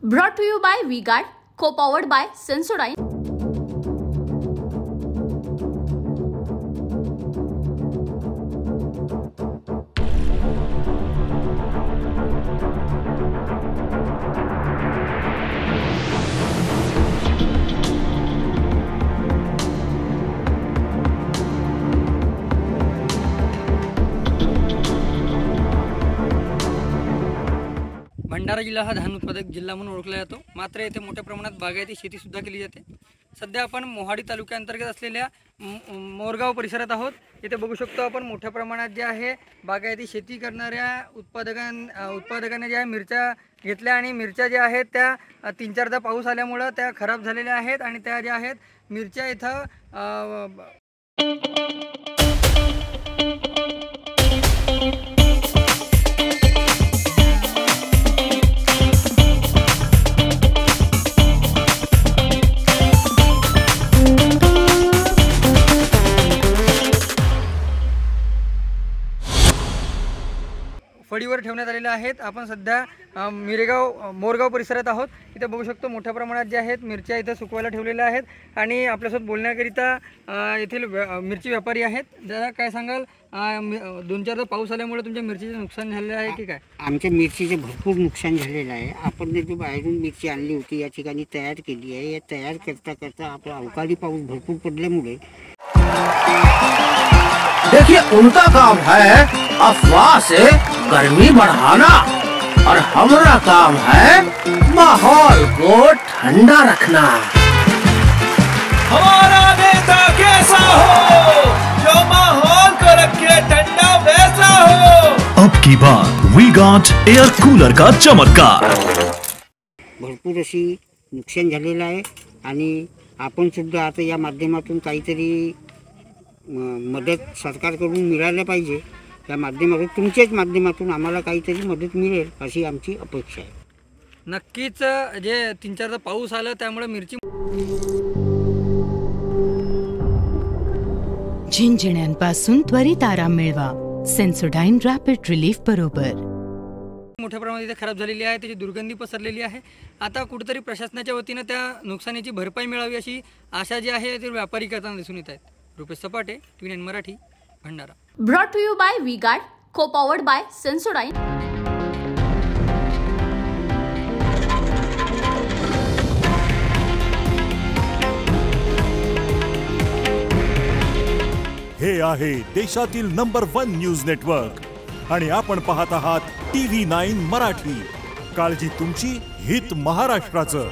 Brought to you by V-Guard, co-powered by Sensodyne. Bhandara जिल्हा हा धान उत्पादक जिल्हा म्हणून ओळखला जातो। मात्र येथे मोठ्या प्रमाणात बागायती शेती सुद्धा केली जाते। सध्या आपण मोहाडी तालुक्यांतर्गत असलेल्या मोरगाव परिसरात आहोत। इथे बघू शकतो आपण मोठ्या प्रमाणात जे आहे बागायती शेती करणाऱ्या उत्पादकांनी जे आहे मिरच्या घेतल्या आणि मिरच्या ज्या आहेत त्या 3-4दा पाऊस आल्यामुळे त्या खराब झालेल्या आहेत आणि त्या ज्या आहेत मिरच्या इथं फळीवर ठेवण्यात आलेल्या आहेत। आपण सध्या मोरगाव परिसरात आहोत। इथे बघू शकतो मोठ्या प्रमाणात जे आहेत मिरच्या इथे सुकवायला ठेवलेल्या आहेत आणि आपल्यासोबत बोलण्याकरिता येथील मिरची व्यापारी आहेत। जरा काय सांगाल, 2-4दा पाऊस आल्यामुळे तुमच्या मिरचीचे नुकसान झालेले आहे की काय? आमच्या मिरचीचे भरपूर नुकसान झालेलं आहे। आपण जो बाहेरून मिरची आणली होती या ठिकाणी तयार केली आहे। या तयार करता आपला अवकाळी पाऊस भरपूर पडल्यामुळे देखिए उनका काम है अफवाह से गर्मी बढ़ाना और हमारा काम है माहौल को ठंडा रखना। हमारा नेता कैसा हो जो माहौल को रखे ठंडा वैसा हो। अब की बात V-Guard एयर कूलर का चमत्कार। भरपूर अशी नुकसान झालेलं आहे आणि आपण सुद्धा आता या माध्यमातून काहीतरी मदत सरकारकडून मिळायला पाहिजे। त्या माध्यमातून तुमच्याच माध्यमातून आम्हाला काहीतरी मदत मिळेल अशी आमची अपेक्षा आहे। नक्कीच जे 3-4दा पाऊस आला त्यामुळे मिरची झिंझिण्यांपासून त्वरित आराम मिळवा सेन्सोडाइन रॅपिड रिलीफ बरोबर। मोठ्या प्रमाणात इथे खराब झालेली आहे, त्याची दुर्गंधी पसरलेली आहे। आता कुठेतरी प्रशासनाच्या वतीने त्या नुकसानीची भरपाई मिळावी अशी आशा जी आहे ते व्यापारी करताना दिसून येत आहेत। रुपेश सपाटे, TVN Marathi, Bhandara. Brought to you by V-Guard, co-powered by Sensodyne. हे आहे देशातील नंबर 1 न्यूज नेटवर्क आणि आपण पाहत आहात TV9 मराठी। काळजी तुमची, हित महाराष्ट्राचं।